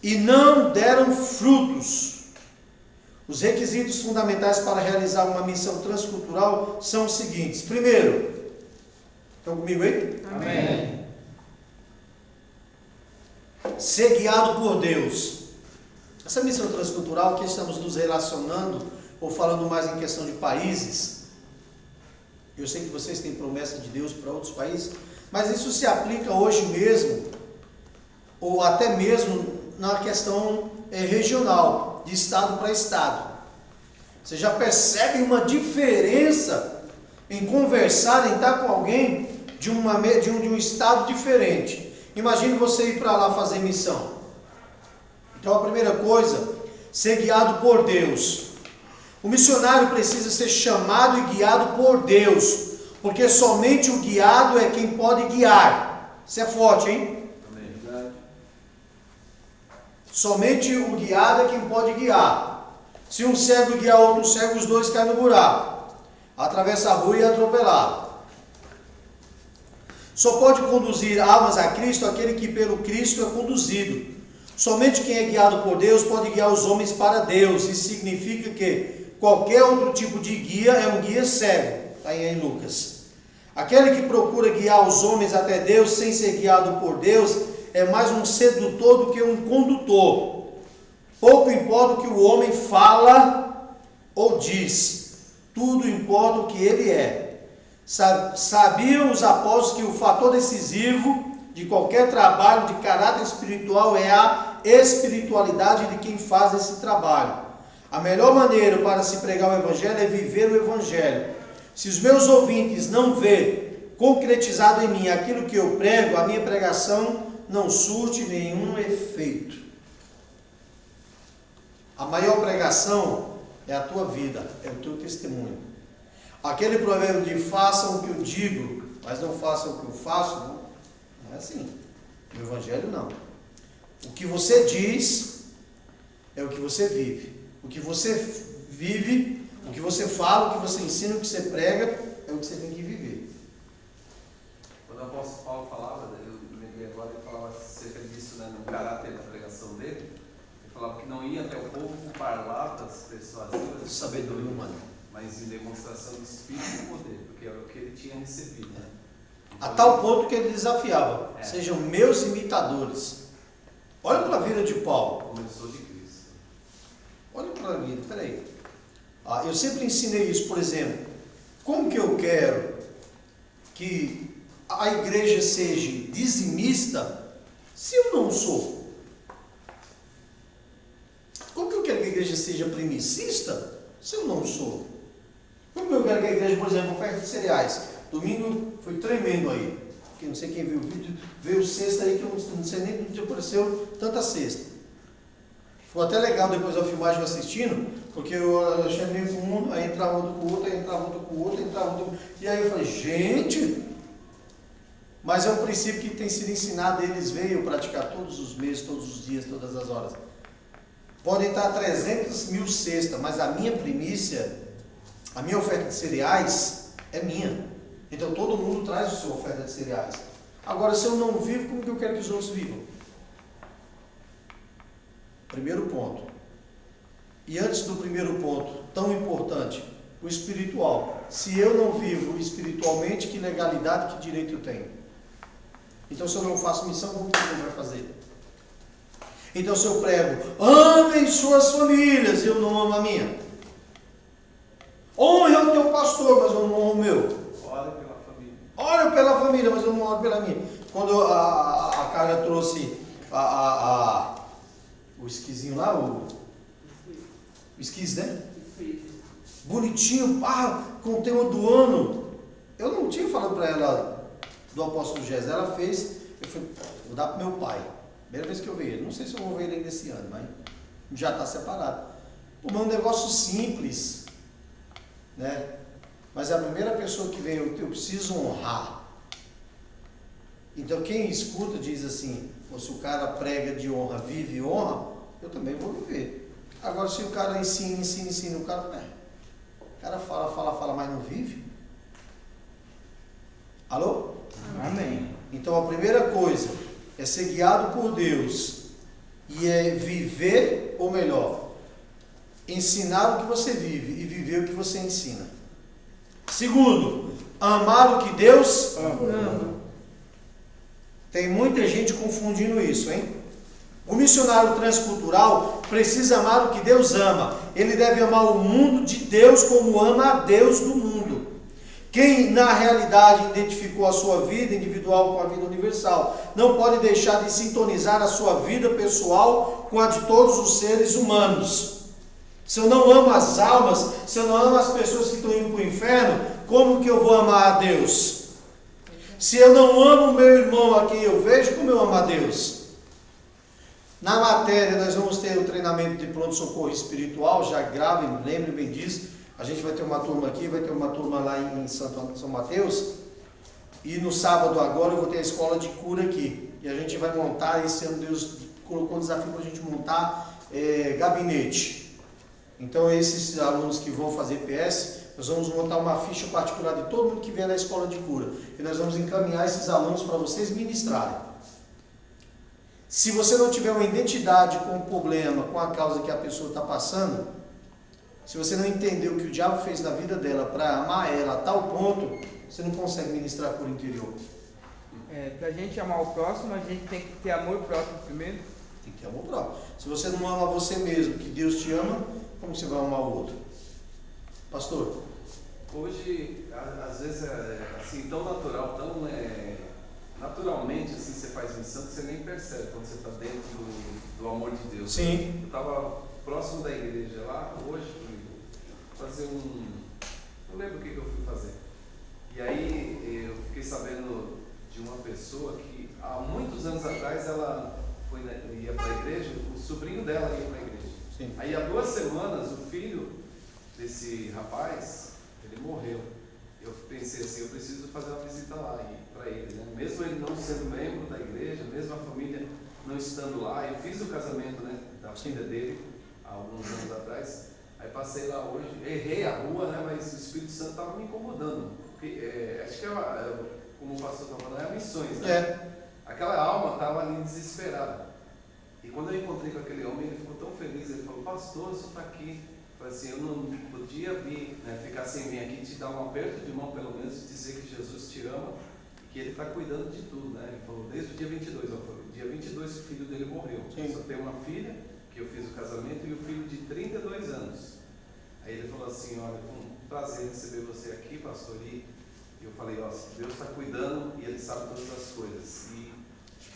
e não deram frutos. Os requisitos fundamentais para realizar uma missão transcultural são os seguintes. Primeiro, estão comigo aí? Amém. Ser guiado por Deus. Essa missão transcultural que estamos nos relacionando, ou falando mais em questão de países, eu sei que vocês têm promessa de Deus para outros países, mas isso se aplica hoje mesmo, ou até mesmo na questão regional, de estado para estado. Você já percebe uma diferença em conversar, em estar com alguém de um estado diferente. Imagine você ir para lá fazer missão. Então a primeira coisa, ser guiado por Deus. O missionário precisa ser chamado e guiado por Deus, porque somente o guiado é quem pode guiar. Isso é forte, hein? Somente o guiado é quem pode guiar. Se um cego guiar outro cego, os dois caem no buraco. Atravessa a rua e atropelar. Só pode conduzir almas a Cristo aquele que pelo Cristo é conduzido. Somente quem é guiado por Deus pode guiar os homens para Deus. Isso significa que qualquer outro tipo de guia é um guia cego. Está aí em Lucas. Aquele que procura guiar os homens até Deus sem ser guiado por Deus é mais um sedutor do que um condutor. Pouco importa o que o homem fala ou diz, tudo importa o que ele é. Sabiam os apóstolos que o fator decisivo de qualquer trabalho de caráter espiritual é a espiritualidade de quem faz esse trabalho. A melhor maneira para se pregar o Evangelho é viver o Evangelho. Se os meus ouvintes não verem concretizado em mim aquilo que eu prego, a minha pregação não surte nenhum efeito. A maior pregação é a tua vida, é o teu testemunho. Aquele provérbio de façam o que eu digo, mas não façam o que eu faço, não é assim. No Evangelho não. O que você diz é o que você vive. O que você vive, o que você fala, o que você ensina, o que você prega, é o que você tem que viver. Quando o apóstolo Paulo falava, eu lembrei agora, ele falava acerca disso, né, no caráter da pregação dele. Ele falava que não ia até o povo com palavras persuasivas, Sabedoria humana. mas em demonstração de espírito e poder, porque era o que ele tinha recebido. Né? A tal ponto que ele desafiava, sejam meus imitadores. Olha para a vida de Paulo. Começou de Cristo. Olha para a vida, peraí. Eu sempre ensinei isso, por exemplo. Como que eu quero que a igreja seja dizimista se eu não sou? Como que eu quero que a igreja seja primicista se eu não sou? Como que eu quero que a igreja, por exemplo, oferta de cereais? Domingo foi tremendo aí. Porque não sei quem viu o vídeo, veio cesta aí que eu não sei nem onde apareceu tanta cesta. Ficou até legal depois da filmagem assistindo, porque eu chamei com um, aí entrava outro com o outro, aí entrava outro com o outro, entrava outro. E aí eu falei, gente, mas é um princípio que tem sido ensinado, eles veem praticar todos os meses, todos os dias, todas as horas. Podem estar 300 mil cestas, mas a minha primícia, a minha oferta de cereais é minha. Então todo mundo traz a sua oferta de cereais. Agora, se eu não vivo, como que eu quero que os outros vivam? Primeiro ponto. E antes do primeiro ponto, tão importante, o espiritual. Se eu não vivo espiritualmente, que legalidade, que direito eu tenho? Então, se eu não faço missão, como que eu vai fazer? Então, se eu prego, amem suas famílias, eu não amo a minha. Honre o teu pastor, mas eu não honro o meu. Ore pela família. Ore pela família, mas eu não oro pela minha. Quando a Carla trouxe o esquisinho lá, o esquis, né? Bonitinho, com o tema do ano. Eu não tinha falado para ela do apóstolo Gés. Ela fez, eu falei, vou dar para meu pai. Primeira vez que eu vi ele. Não sei se eu vou ver ele ainda esse ano, mas já está separado. Mas é um negócio simples, né? Mas a primeira pessoa que vem, eu preciso honrar. Então quem escuta diz assim, se o cara prega de honra, vive e honra, eu também vou viver. Agora se o cara ensina, o cara fala, mas não vive? Alô? Amém. Então a primeira coisa é ser guiado por Deus e é viver, ou melhor, ensinar o que você vive e viver o que você ensina. Segundo, amar o que Deus ama. Tem muita gente confundindo isso, hein? O missionário transcultural precisa amar o que Deus ama. Ele deve amar o mundo de Deus como ama a Deus do mundo. Quem na realidade identificou a sua vida individual com a vida universal, não pode deixar de sintonizar a sua vida pessoal com a de todos os seres humanos. Se eu não amo as almas, se eu não amo as pessoas que estão indo para o inferno, como que eu vou amar a Deus? Se eu não amo o meu irmão a quem eu vejo, como eu amo a Deus? Na matéria, nós vamos ter o treinamento de pronto-socorro espiritual, já gravem, lembrem bem disso. A gente vai ter uma turma aqui, vai ter uma turma lá em São Mateus. E no sábado agora eu vou ter a escola de cura aqui. E a gente vai montar, esse ano Deus colocou um desafio para a gente montar gabinete. Então esses alunos que vão fazer PS, nós vamos montar uma ficha particular de todo mundo que vier na escola de cura. E nós vamos encaminhar esses alunos para vocês ministrarem. Se você não tiver uma identidade com o problema, com a causa que a pessoa está passando, se você não entender o que o diabo fez na vida dela para amar ela a tal ponto, você não consegue ministrar por interior. Para a gente amar o próximo, a gente tem que ter amor próprio primeiro. Tem que ter amor próprio. Se você não ama você mesmo, que Deus te ama, como você vai amar o outro? Pastor? Hoje, às vezes, assim, tão natural, naturalmente, assim, você faz missão que você nem percebe quando você está dentro do amor de Deus. Sim. Eu estava próximo da igreja lá, hoje, fazer não lembro o que eu fui fazer. E aí, eu fiquei sabendo de uma pessoa que, há muitos anos atrás, ela ia para a igreja, o sobrinho dela ia para a igreja. Sim. Aí, há 2 semanas, o filho desse rapaz, ele morreu. Eu pensei assim, eu preciso fazer uma visita lá para ele, né? Mesmo ele não sendo membro da igreja, mesmo a família não estando lá, eu fiz o casamento, né, da filha dele há alguns anos atrás. Aí passei lá hoje, errei a rua, né, mas o Espírito Santo estava me incomodando. Porque, acho que como o pastor estava falando, é missões, né? Aquela alma estava ali desesperada. E quando eu encontrei com aquele homem, ele ficou tão feliz, ele falou, pastor, o senhor está aqui. Eu falei assim, eu não podia vir, né, ficar sem vir aqui, te dar um aperto de mão pelo menos, e dizer que Jesus te ama e que Ele está cuidando de tudo, né? Ele falou, desde o dia 22, eu falei, dia 22 o filho dele morreu. Sim. Só tem uma filha, que eu fiz o casamento, e o filho de 32 anos. Aí ele falou assim, olha, foi um prazer receber você aqui, pastor, e eu falei, ó, Deus está cuidando e Ele sabe todas as coisas. E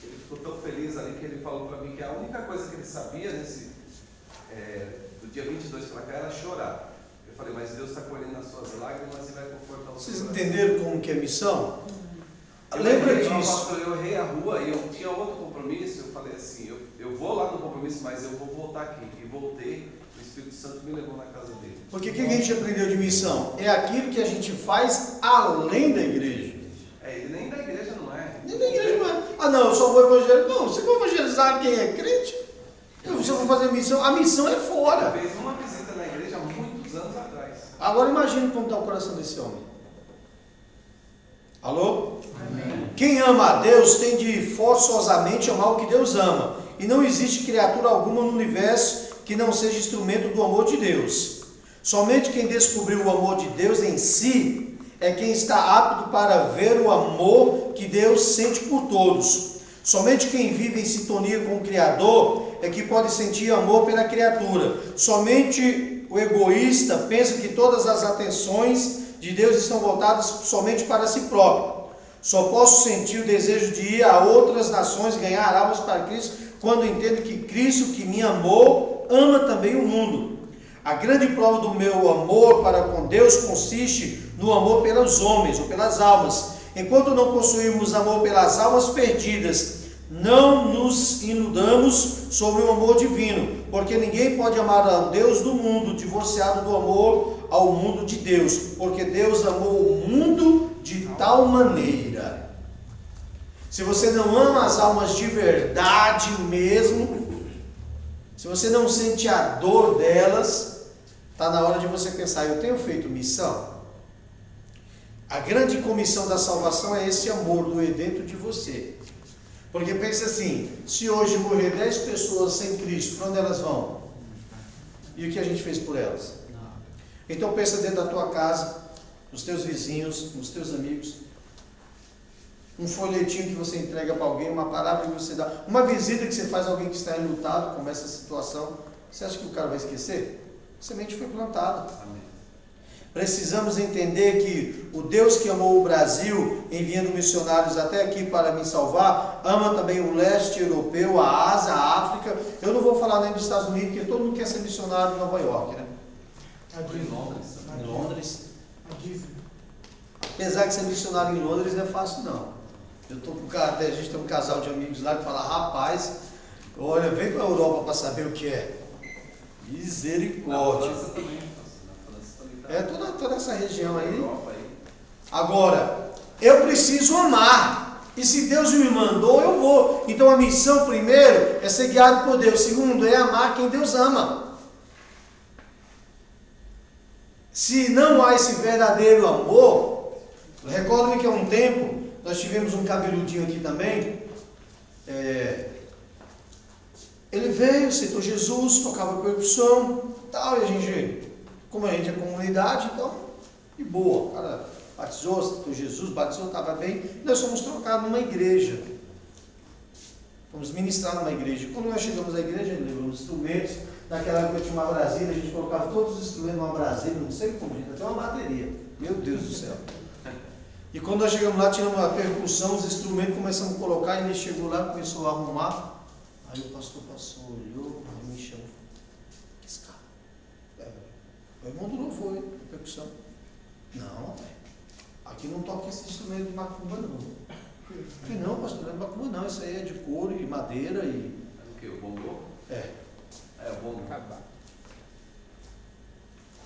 ele ficou tão feliz ali que ele falou para mim que a única coisa que ele sabia do dia 22 para cá era chorar. Eu falei, mas Deus está colhendo as suas lágrimas e vai confortar o seu Vocês coração. entenderam como que é missão? Lembra disso? Pastor, eu errei a rua e eu tinha outro compromisso. Eu falei assim, eu vou lá no compromisso, mas eu vou voltar aqui. E voltei, o Espírito Santo me levou na casa dele. Porque o que a gente aprendeu de missão? É aquilo que a gente faz além da igreja. Ele nem da igreja não é. Nem da igreja não é. Ah não, eu só vou evangelizar. Não, você vai evangelizar quem é crente? Eu só vou fazer missão. A missão é fora. Ele fez uma visita na igreja há muitos anos atrás. Agora imagine como está o coração desse homem. Alô? Amém. Quem ama a Deus tem de forçosamente amar o que Deus ama. E não existe criatura alguma no universo que não seja instrumento do amor de Deus. Somente quem descobriu o amor de Deus em si é quem está apto para ver o amor que Deus sente por todos. Somente quem vive em sintonia com o Criador é que pode sentir amor pela criatura. Somente o egoísta pensa que todas as atenções de Deus estão voltadas somente para si próprio. Só posso sentir o desejo de ir a outras nações ganhar almas para Cristo quando entendo que Cristo, que me amou, ama também o mundo. A grande prova do meu amor para com Deus consiste no amor pelos homens ou pelas almas. Enquanto não possuímos amor pelas almas perdidas, não nos inundamos sobre o amor divino, porque ninguém pode amar a Deus do mundo, divorciado do amor ao mundo de Deus, porque Deus amou o mundo de tal maneira. Se você não ama as almas de verdade mesmo, se você não sente a dor delas, está na hora de você pensar, eu tenho feito missão? A grande comissão da salvação é esse amor doer dentro de você. Porque pensa assim, se hoje morrer 10 pessoas sem Cristo, para onde elas vão? E o que a gente fez por elas? Então pensa dentro da tua casa, nos teus vizinhos, nos teus amigos, um folhetinho que você entrega para alguém, uma palavra que você dá, uma visita que você faz a alguém que está enlutado com essa situação, você acha que o cara vai esquecer? A semente foi plantada. Amém. Precisamos entender que o Deus que amou o Brasil, enviando missionários até aqui para me salvar, ama também o leste europeu, a Ásia, a África. Eu não vou falar nem dos Estados Unidos, porque todo mundo quer ser missionário em Nova York, né? Em Londres. Em Londres. Apesar de ser missionário em Londres não é fácil não. Eu tô com a gente tem um casal de amigos lá que fala, rapaz, olha, vem para a Europa para saber o que é. Misericórdia. Na França também. É toda essa região aí. Agora, eu preciso amar. E se Deus me mandou, eu vou. Então a missão, primeiro, é ser guiado por Deus. Segundo, é amar quem Deus ama. Se não há esse verdadeiro amor, recordo-me que há um tempo, nós tivemos um cabeludinho aqui também. Ele veio, aceitou Jesus, tocava percussão, tal, e a gente, como a gente é comunidade, então, de boa, o cara batizou, aceitou Jesus, batizou, estava bem, nós fomos trocados numa igreja. Fomos ministrar numa igreja. Quando nós chegamos à igreja, levamos instrumentos. Naquela época tinha uma Brasília, a gente colocava todos os instrumentos numa Brasília, não sei como, até uma bateria. Meu Deus do céu. E quando nós chegamos lá, tinha uma percussão, os instrumentos começamos a colocar, e ele chegou lá, começou a arrumar. Aí o pastor passou, olhou, aí me chamou. Que esse cara? O irmão do louvor, percussão. Não, aqui não toca esse instrumento de macumba, não. Eu falei, não, pastor, não é macumba, não. Isso aí é de couro e madeira e. O que? O bongô? É. É, o bongô.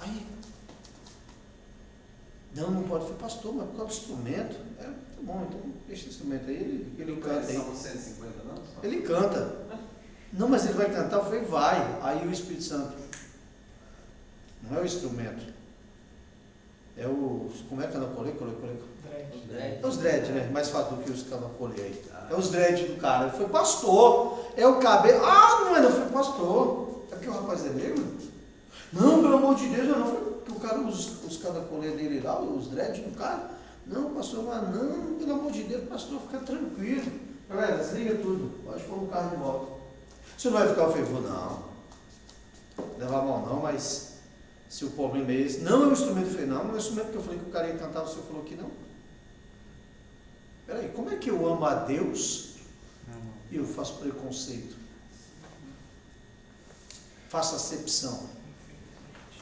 Aí. Não pode. Eu falei, pastor, mas por causa do instrumento? É, tá bom, então deixa esse instrumento aí, ele canta aí. São 150, não? Ele canta. Não, mas ele vai cantar? Eu falei, vai. Aí o Espírito Santo. Não é o instrumento. É o. Como é canacolê? É os dread, né? Mais fácil do que os canacolê aí. É os dread do cara. Ele foi, pastor, é o cabelo. Ah, não é, não. Eu falei, pastor, é porque o rapaz é negro? Não, pelo amor de Deus, eu não. Porque o cara, os canacolê dele lá, os dread do cara. Não, pastor, mas não, pelo amor de Deus, pastor, fica tranquilo. Galera, desliga tudo. Pode pôr o carro de volta. Você não vai ficar ofendido, não. Levar mal não, mas se o problema é esse. Não é o instrumento. Eu falei, não é o instrumento que eu falei que o cara ia cantar, o senhor falou que não. Peraí, como é que eu amo a Deus e eu faço preconceito? Faço acepção.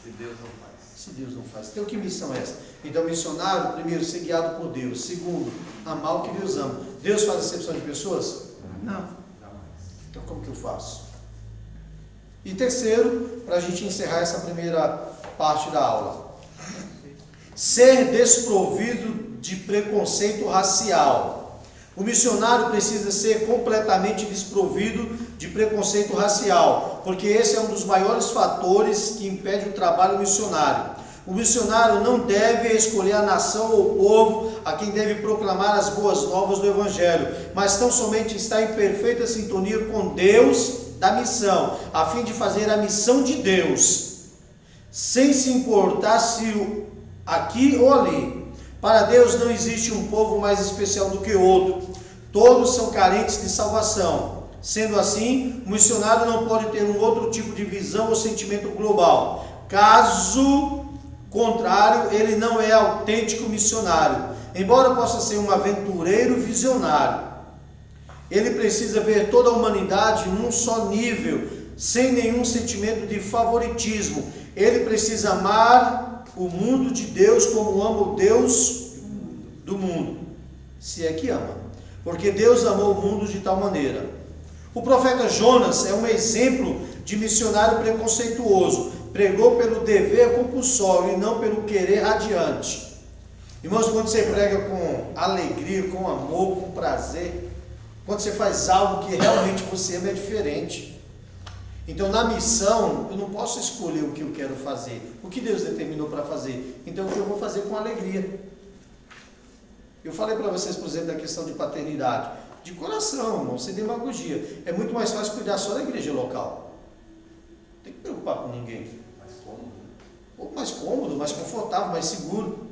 Se Deus não faz. Se Deus não faz. Então que missão é essa? Então missionário, primeiro, ser guiado por Deus. Segundo, amar o que Deus ama. Deus faz acepção de pessoas? Não. Então como que eu faço? E terceiro, para a gente encerrar essa primeira parte da aula. Ser desprovido de preconceito racial. O missionário precisa ser completamente desprovido de preconceito racial, porque esse é um dos maiores fatores que impede o trabalho missionário. O missionário não deve escolher a nação ou o povo a quem deve proclamar as boas novas do Evangelho, mas tão somente está em perfeita sintonia com Deus da missão, a fim de fazer a missão de Deus, sem se importar se aqui ou ali. Para Deus não existe um povo mais especial do que outro. Todos são carentes de salvação. Sendo assim, o missionário não pode ter um outro tipo de visão ou sentimento global. Caso contrário, ele não é autêntico missionário. Embora possa ser um aventureiro visionário, ele precisa ver toda a humanidade num só nível, sem nenhum sentimento de favoritismo. Ele precisa amar o mundo de Deus como ama o Deus do mundo, se é que ama, porque Deus amou o mundo de tal maneira. O profeta Jonas é um exemplo de missionário preconceituoso. Pregou pelo dever compulsório e não pelo querer radiante. Irmãos, quando você prega com alegria, com amor, com prazer, quando você faz algo que realmente você ama, é diferente. Então, na missão, eu não posso escolher o que eu quero fazer, o que Deus determinou para fazer. Então, o que eu vou fazer com alegria. Eu falei para vocês, por exemplo, da questão de paternidade. De coração, irmão, sem demagogia. É muito mais fácil cuidar só da igreja local. Não tem que preocupar com ninguém. Mais cômodo. Ou mais cômodo, mais confortável, mais seguro.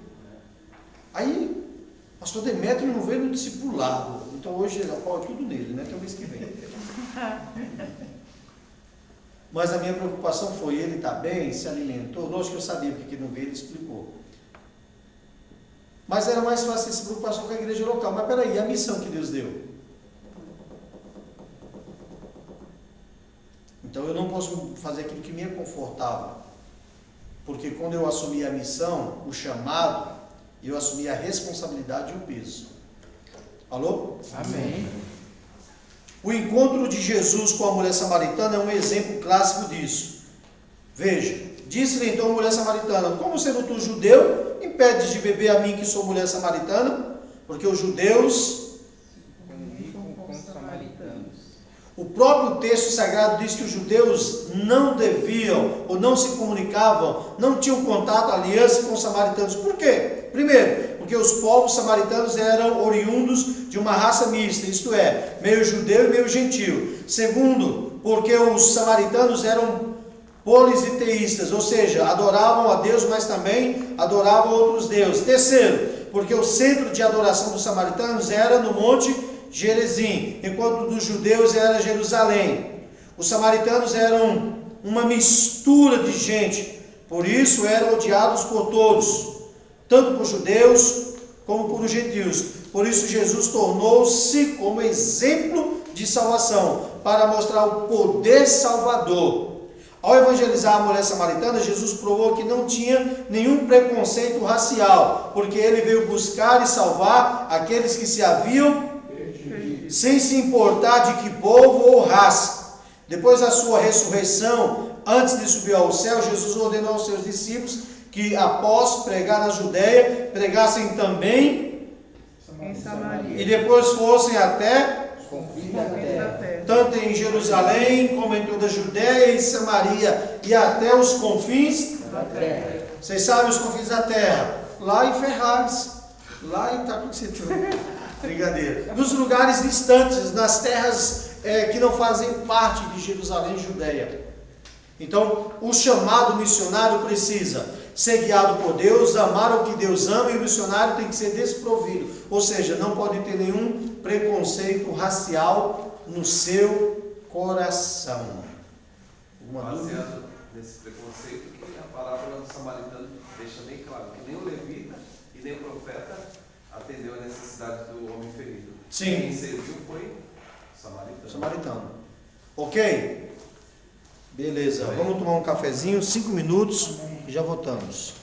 Aí, pastor Demétrio não veio no discipulado. Então hoje a pau é tudo nele, né? Até o mês que vem. Mas a minha preocupação foi, ele está bem, se alimentou. Lógico que eu sabia porque ele não veio, ele explicou. Mas era mais fácil essa preocupação com a igreja local. Mas peraí, a missão que Deus deu? Então eu não posso fazer aquilo que me é confortável. Porque quando eu assumi a missão, o chamado, eu assumi a responsabilidade e o peso. Alô? Amém. O encontro de Jesus com a mulher samaritana é um exemplo clássico disso. Veja, disse-lhe então a mulher samaritana: como sendo tu judeu, impedes de beber a mim que sou mulher samaritana? Porque os judeus Convivem com samaritanos. O próprio texto sagrado diz que os judeus não deviam, ou não se comunicavam, não tinham contato, aliança com os samaritanos. Por quê? Primeiro, porque os povos samaritanos eram oriundos de uma raça mista, isto é, meio judeu e meio gentil. Segundo, porque os samaritanos eram politeístas, ou seja, adoravam a Deus, mas também adoravam outros deuses. Terceiro, porque o centro de adoração dos samaritanos era no Monte Gerezim, enquanto dos judeus era Jerusalém. Os samaritanos eram uma mistura de gente, por isso eram odiados por todos, tanto por judeus como por os gentios. Por isso Jesus tornou-se como exemplo de salvação, para mostrar o poder salvador. Ao evangelizar a mulher samaritana, Jesus provou que não tinha nenhum preconceito racial, porque ele veio buscar e salvar aqueles que se haviam sem se importar de que povo ou raça. Depois da sua ressurreição, antes de subir ao céu, Jesus ordenou aos seus discípulos que, após pregar na Judeia, pregassem também Em Samaria. e depois fossem até Confins da terra. tanto em Jerusalém como em toda a Judeia e Samaria e até os confins. Da terra. Vocês sabem os confins da terra? Lá em Ferrares, lá em Itacoatiara. Brincadeira. Nos lugares distantes, nas terras que não fazem parte de Jerusalém e Judeia. Então, o chamado missionário precisa ser guiado por Deus, amar o que Deus ama, e o missionário tem que ser desprovido. Ou seja, não pode ter nenhum preconceito racial no seu coração. Alguma dúvida? Baseado nesse preconceito, que a parábola do samaritano deixa bem claro que nem o levita e nem o profeta atendeu a necessidade do homem ferido. Sim. Quem serviu foi o samaritano. Samaritano. Ok? Beleza. Vamos tomar um cafezinho, 5 minutos e já voltamos.